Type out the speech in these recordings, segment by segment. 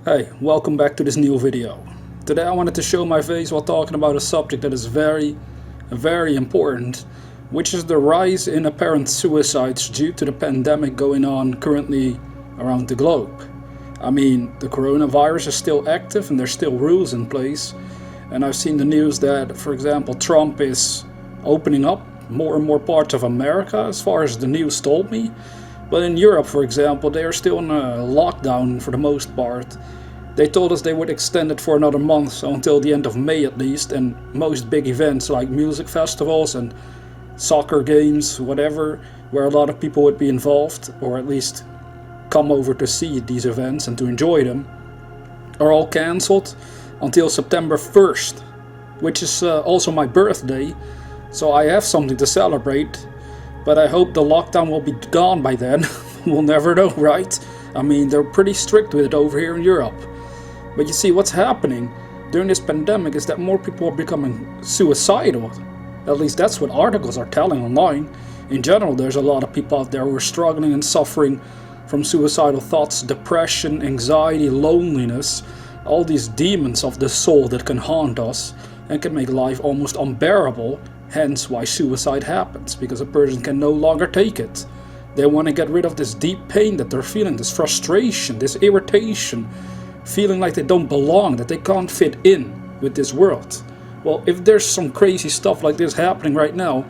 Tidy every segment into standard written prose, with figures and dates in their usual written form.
Hey, welcome back to this new video. Today I wanted to show my face while talking about a subject that is very important, which is the rise in apparent suicides due to the pandemic going on currently around the globe. I mean, the coronavirus is still active and there's still rules in place, and I've seen the news that, for example, Trump is opening up more and more parts of America as far as the news told me. But in Europe, for example, they are still in a lockdown for the most part. They told us they would extend it for another month, so until the end of May at least, and most big events like music festivals and soccer games, whatever, where a lot of people would be involved, or at least come over to see these events and to enjoy them, are all cancelled until September 1st, which is also my birthday, so I have something to celebrate. But I hope the lockdown will be gone by then. We'll never know, right? I mean, they're pretty strict with it over here in Europe. But you see, what's happening during this pandemic is that more people are becoming suicidal. At least that's what articles are telling online. In general, there's a lot of people out there who are struggling and suffering from suicidal thoughts, depression, anxiety, loneliness, all these demons of the soul that can haunt us and can make life almost unbearable. Hence why suicide happens, because a person can no longer take it. They want to get rid of this deep pain that they're feeling, this frustration, this irritation, feeling like they don't belong, that they can't fit in with this world. Well, if there's some crazy stuff like this happening right now,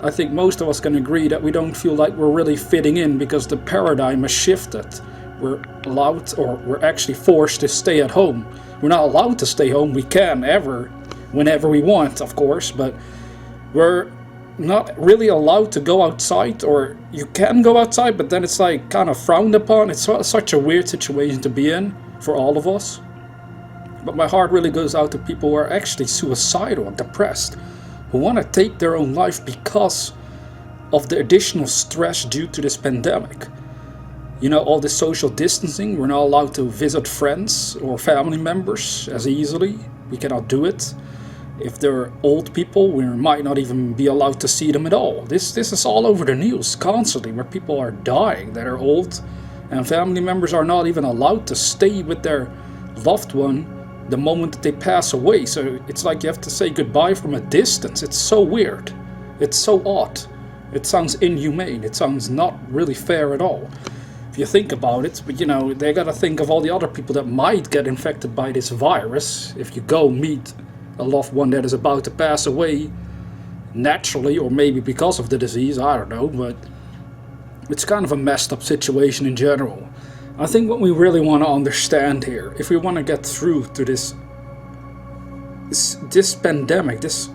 I think most of us can agree that we don't feel like we're really fitting in because the paradigm has shifted. We're allowed, or we're actually forced to stay at home. We're not allowed to stay home. We can whenever we want, of course, but we're not really allowed to go outside, or you can go outside, but then it's like kind of frowned upon. It's such a weird situation to be in for all of us. But my heart really goes out to people who are actually suicidal and depressed, who want to take their own life because of the additional stress due to this pandemic. You know, all this social distancing, we're not allowed to visit friends or family members as easily. We cannot do it. If they're old people, we might not even be allowed to see them at all. This is all over the news constantly, where people are dying that are old, and family members are not even allowed to stay with their loved one the moment that they pass away. So it's like you have to say goodbye from a distance. It's so weird. It's so odd. It sounds inhumane. It sounds not really fair at all, if you think about it. But you know, they gotta think of all the other people that might get infected by this virus. If you go meet a loved one that is about to pass away naturally, or maybe because of the disease, I don't know, but it's kind of a messed up situation in general. I think what we really want to understand here, if we want to get through to this pandemic, this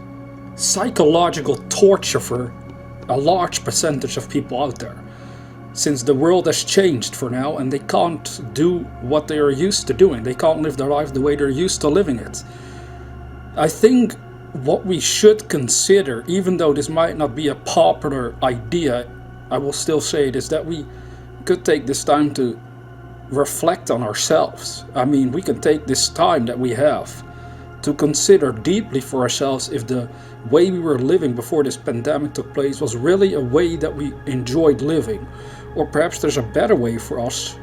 psychological torture for a large percentage of people out there, since the world has changed for now and they can't do what they are used to doing, they can't live their life the way they're used to living it. I think what we should consider, even though this might not be a popular idea, I will still say it, is that we could take this time to reflect on ourselves. I mean, we can take this time that we have to consider deeply for ourselves if the way we were living before this pandemic took place was really a way that we enjoyed living, or perhaps there's a better way for us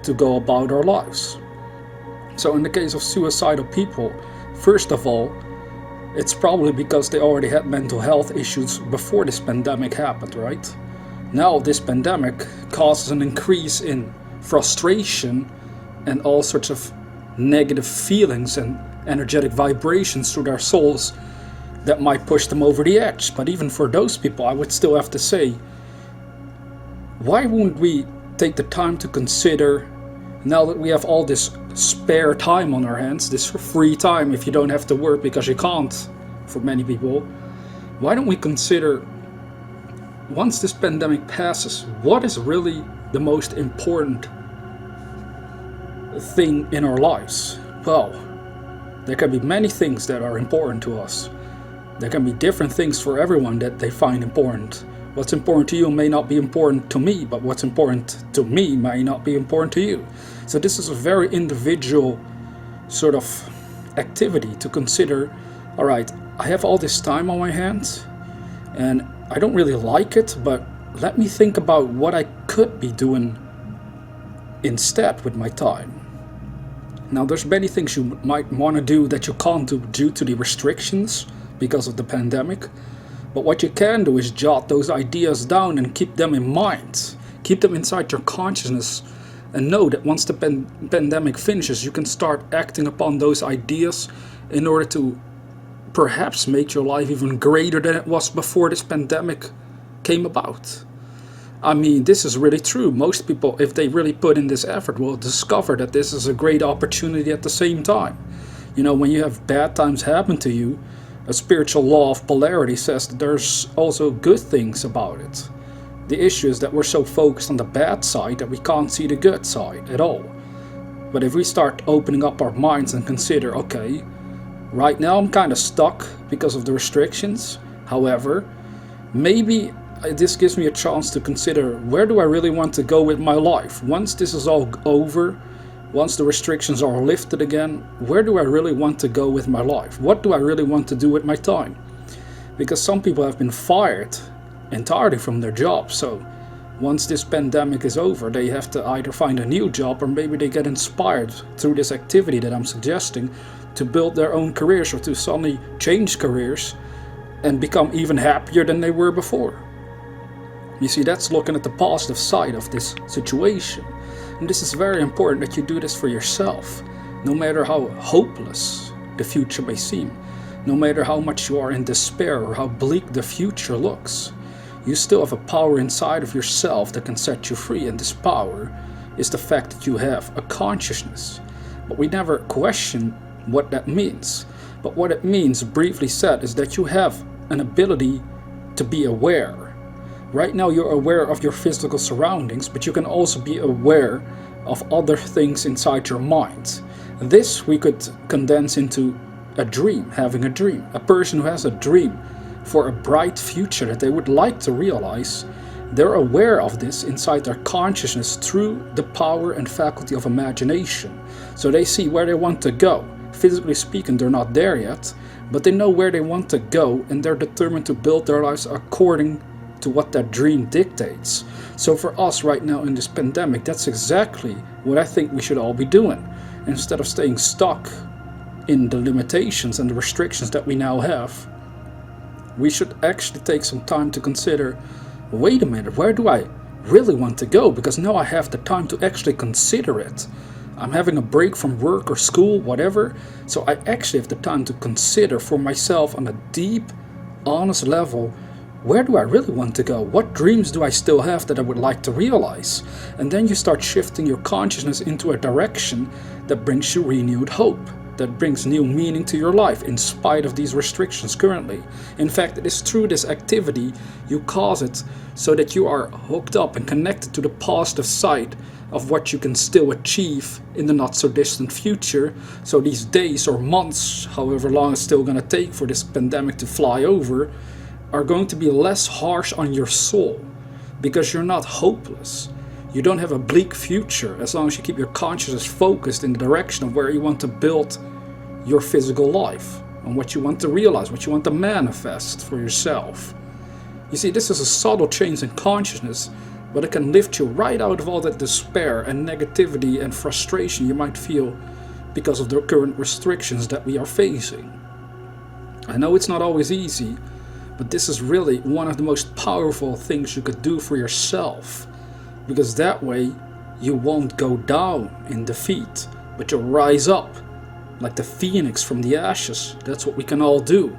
to go about our lives. So in the case of suicidal people, first of all, it's probably because they already had mental health issues before this pandemic happened, right? Now this pandemic causes an increase in frustration and all sorts of negative feelings and energetic vibrations through their souls that might push them over the edge. But even for those people, I would still have to say, why wouldn't we take the time to consider, now that we have all this spare time on our hands, this free time if you don't have to work because you can't, for many people, why don't we consider, once this pandemic passes, what is really the most important thing in our lives? Well, there can be many things that are important to us. There can be different things for everyone that they find important. What's important to you may not be important to me, but what's important to me may not be important to you. So this is a very individual sort of activity to consider. All right, I have all this time on my hands and I don't really like it, but let me think about what I could be doing instead with my time. Now, there's many things you might want to do that you can't do due to the restrictions because of the pandemic. But what you can do is jot those ideas down and keep them in mind. Keep them inside your consciousness and know that once the pandemic finishes, you can start acting upon those ideas in order to perhaps make your life even greater than it was before this pandemic came about. I mean, this is really true. Most people, if they really put in this effort, will discover that this is a great opportunity at the same time. You know, when you have bad times happen to you, a spiritual law of polarity says that there's also good things about it. The issue is that we're so focused on the bad side that we can't see the good side at all. But if we start opening up our minds and consider, okay, right now I'm kind of stuck because of the restrictions. However, maybe this gives me a chance to consider, where do I really want to go with my life? Once this is all over, once the restrictions are lifted again, where do I really want to go with my life? What do I really want to do with my time? Because some people have been fired entirely from their jobs. So once this pandemic is over, they have to either find a new job, or maybe they get inspired through this activity that I'm suggesting to build their own careers, or to suddenly change careers and become even happier than they were before. You see, that's looking at the positive side of this situation. And this is very important that you do this for yourself. No matter how hopeless the future may seem, no matter how much you are in despair or how bleak the future looks, you still have a power inside of yourself that can set you free. And this power is the fact that you have a consciousness. But we never question what that means. But what it means, briefly said, is that you have an ability to be aware. Right now you're aware of your physical surroundings, but you can also be aware of other things inside your mind. This we could condense into a dream, having a dream. A person who has a dream for a bright future that they would like to realize, they're aware of this inside their consciousness through the power and faculty of imagination. So they see where they want to go. Physically speaking, they're not there yet, but they know where they want to go, and they're determined to build their lives according to what that dream dictates. So for us right now in this pandemic, that's exactly what I think we should all be doing. Instead of staying stuck in the limitations and the restrictions that we now have, we should actually take some time to consider, wait a minute, where do I really want to go? Because now I have the time to actually consider it. I'm having a break from work or school, whatever, so I actually have the time to consider for myself on a deep, honest level, where do I really want to go? What dreams do I still have that I would like to realize? And then you start shifting your consciousness into a direction that brings you renewed hope, that brings new meaning to your life in spite of these restrictions currently. In fact, it is through this activity you cause it so that you are hooked up and connected to the positive side of what you can still achieve in the not so distant future. So these days or months, however long it's still going to take for this pandemic to fly over, are going to be less harsh on your soul, because you're not hopeless. You don't have a bleak future as long as you keep your consciousness focused in the direction of where you want to build your physical life, and what you want to realize, what you want to manifest for yourself. You see, this is a subtle change in consciousness, but it can lift you right out of all that despair and negativity and frustration you might feel because of the current restrictions that we are facing. I know it's not always easy, but this is really one of the most powerful things you could do for yourself, because that way you won't go down in defeat, but you'll rise up like the phoenix from the ashes. That's what we can all do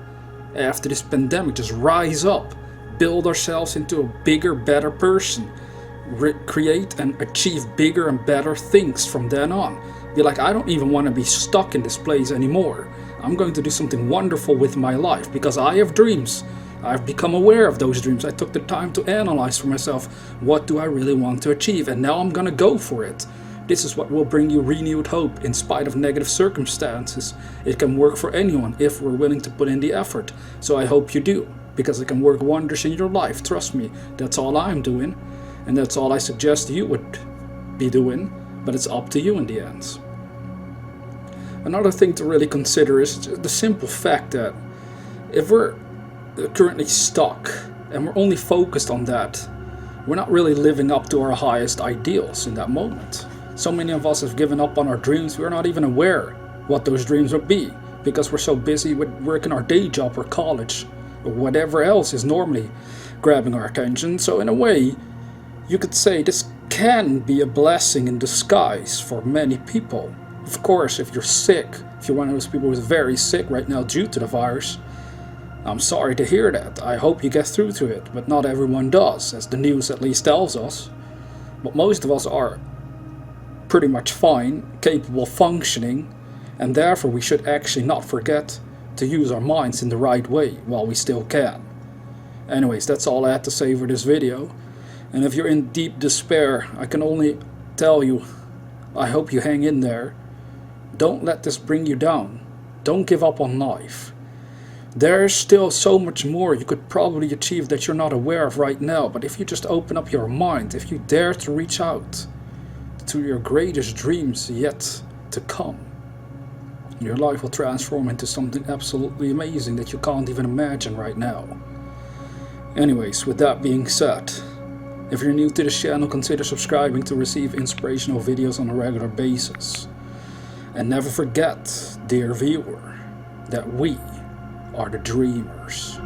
after this pandemic. Just rise up, build ourselves into a bigger, better person, create and achieve bigger and better things from then on. Be like, I don't even want to be stuck in this place anymore. I'm going to do something wonderful with my life because I have dreams. I've become aware of those dreams. I took the time to analyze for myself, what do I really want to achieve? And now I'm going to go for it. This is what will bring you renewed hope in spite of negative circumstances. It can work for anyone if we're willing to put in the effort. So I hope you do, because it can work wonders in your life. Trust me, that's all I'm doing. And that's all I suggest you would be doing. But it's up to you in the end. Another thing to really consider is the simple fact that if we're currently stuck and we're only focused on that, we're not really living up to our highest ideals in that moment. So many of us have given up on our dreams, we're not even aware what those dreams would be, because we're so busy with working our day job or college, or whatever else is normally grabbing our attention. So in a way, you could say this can be a blessing in disguise for many people. Of course, if you're sick, if you're one of those people who's very sick right now due to the virus, I'm sorry to hear that. I hope you get through to it, but not everyone does, as the news at least tells us. But most of us are pretty much fine, capable of functioning, and therefore we should actually not forget to use our minds in the right way while we still can. Anyways, that's all I had to say for this video. And if you're in deep despair, I can only tell you, I hope you hang in there. Don't let this bring you down. Don't give up on life. There's still so much more you could probably achieve that you're not aware of right now, but if you just open up your mind, if you dare to reach out to your greatest dreams yet to come, your life will transform into something absolutely amazing that you can't even imagine right now. Anyways, with that being said, if you're new to this channel, consider subscribing to receive inspirational videos on a regular basis. And never forget, dear viewer, that we are the dreamers.